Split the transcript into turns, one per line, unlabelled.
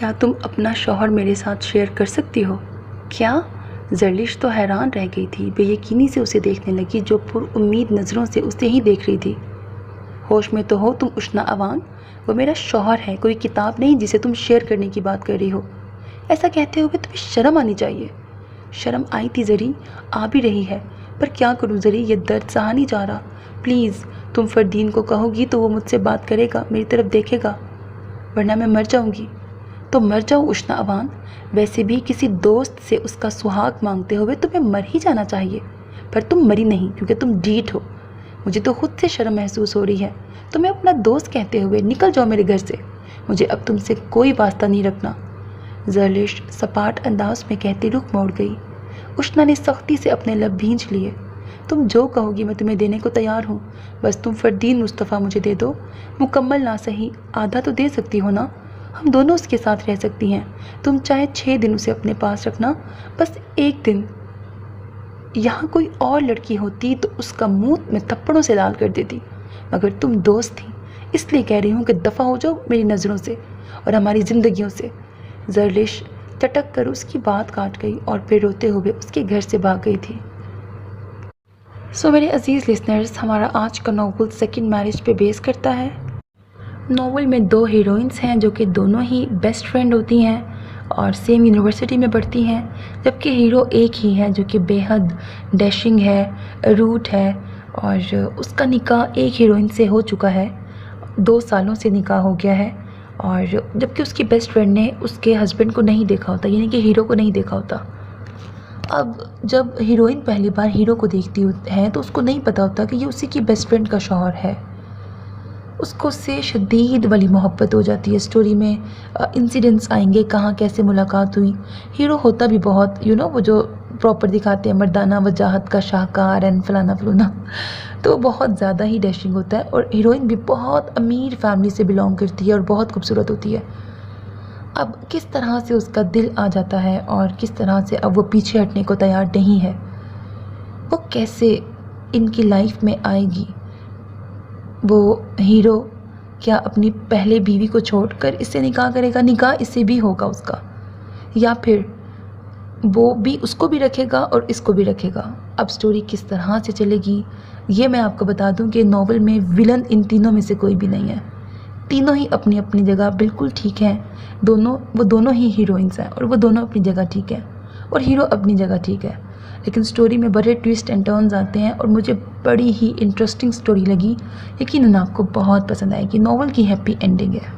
کیا تم اپنا شوہر میرے ساتھ شیئر کر سکتی ہو؟ کیا؟ زرلش تو حیران رہ گئی تھی، بے یقینی سے اسے دیکھنے لگی جو پر امید نظروں سے اسے ہی دیکھ رہی تھی۔ ہوش میں تو ہو تم اشنا اوان؟ وہ میرا شوہر ہے، کوئی کتاب نہیں جسے تم شیئر کرنے کی بات کر رہی ہو۔ ایسا کہتے ہوئے تمہیں شرم آنی چاہیے۔ شرم آئی تھی زری، آ بھی رہی ہے، پر کیا کروں زری، یہ درد سہا نہیں جا رہا۔ پلیز تم فردین کو کہو گی تو وہ مجھ سے بات کرے گا، میری طرف دیکھے گا، ورنہ میں مر جاؤں گی۔ تو مر جاؤ اشنا اوان، ویسے بھی کسی دوست سے اس کا سہاگ مانگتے ہوئے تمہیں مر ہی جانا چاہیے، پر تم مری نہیں کیونکہ تم ڈھیٹ ہو۔ مجھے تو خود سے شرم محسوس ہو رہی ہے، تمہیں اپنا دوست کہتے ہوئے۔ نکل جاؤ میرے گھر سے، مجھے اب تم سے کوئی واسطہ نہیں رکھنا۔ زرلش سپاٹ انداز میں کہتی رخ موڑ گئی۔ اشنا نے سختی سے اپنے لب بھینچ لیے۔ تم جو کہو گی میں تمہیں دینے کو تیار ہوں، بس تم فردین مصطفیٰ مجھے دے دو، مکمل نہ صحیح آدھا تو دے سکتی ہو نا، ہم دونوں اس کے ساتھ رہ سکتی ہیں۔ تم چاہے 6 دن اسے اپنے پاس رکھنا، بس 1 دن۔ یہاں کوئی اور لڑکی ہوتی تو اس کا منہ میں تھپڑوں سے لال کر دیتی، مگر تم دوست تھی، اس لیے کہہ رہی ہوں کہ دفع ہو جاؤ میری نظروں سے اور ہماری زندگیوں سے۔ زرلش چٹک کر اس کی بات کاٹ گئی اور پھر روتے ہوئے اس کے گھر سے بھاگ گئی تھی۔ میرے عزیز لسنرز، ہمارا آج کا ناول سیکنڈ میرج پہ بیس کرتا ہے۔ ناول میں 2 ہیروئنس ہیں جو کہ دونوں ہی بیسٹ فرینڈ ہوتی ہیں اور سیم یونیورسٹی میں پڑھتی ہیں، جبکہ ہیرو ایک ہی ہے جو کہ بے حد ڈیشنگ ہے، روٹ ہے، اور اس کا نکاح ایک ہیروئن سے ہو چکا ہے، 2 سالوں سے نکاح ہو گیا ہے، اور جبکہ اس کی بیسٹ فرینڈ نے اس کے ہسبینڈ کو نہیں دیکھا ہوتا، یعنی کہ ہیرو کو نہیں دیکھا ہوتا۔ اب جب ہیروئن پہلی بار ہیرو کو دیکھتی ہے تو اس کو نہیں پتا ہوتا کہ یہ اسی کی بیسٹ فرینڈ کا شوہر ہے۔ اس کو اس سے شدید والی محبت ہو جاتی ہے۔ سٹوری میں انسیڈنٹس آئیں گے، کہاں کیسے ملاقات ہوئی۔ ہیرو ہوتا بھی بہت وہ جو پراپر دکھاتے ہیں مردانہ وجاہت کا شاہکار اینڈ فلانا فلونا، تو بہت زیادہ ہی ڈیشنگ ہوتا ہے، اور ہیروئن بھی بہت امیر فیملی سے بلانگ کرتی ہے اور بہت خوبصورت ہوتی ہے۔ اب کس طرح سے اس کا دل آ جاتا ہے اور کس طرح سے اب وہ پیچھے ہٹنے کو تیار نہیں ہے، وہ کیسے ان کی لائف میں آئے گی۔ وہ ہیرو کیا اپنی پہلے بیوی کو چھوڑ کر اس سے نکاح کرے گا، نکاح اس سے بھی ہوگا اس کا، یا پھر وہ بھی اس کو بھی رکھے گا اور اس کو بھی رکھے گا۔ اب سٹوری کس طرح سے چلے گی یہ میں آپ کو بتا دوں کہ ناول میں ویلن ان تینوں میں سے کوئی بھی نہیں ہے، تینوں ہی اپنی اپنی جگہ بالکل ٹھیک ہیں، وہ دونوں ہی ہیروئنس ہیں اور وہ دونوں اپنی جگہ ٹھیک ہیں، اور ہیرو اپنی جگہ ٹھیک ہے، لیکن سٹوری میں بڑے ٹویسٹ اینڈ ٹرنز آتے ہیں اور مجھے بڑی ہی انٹرسٹنگ سٹوری لگی، یقیناً آپ کو بہت پسند آئے گی۔ ناول کی ہیپی اینڈنگ ہے۔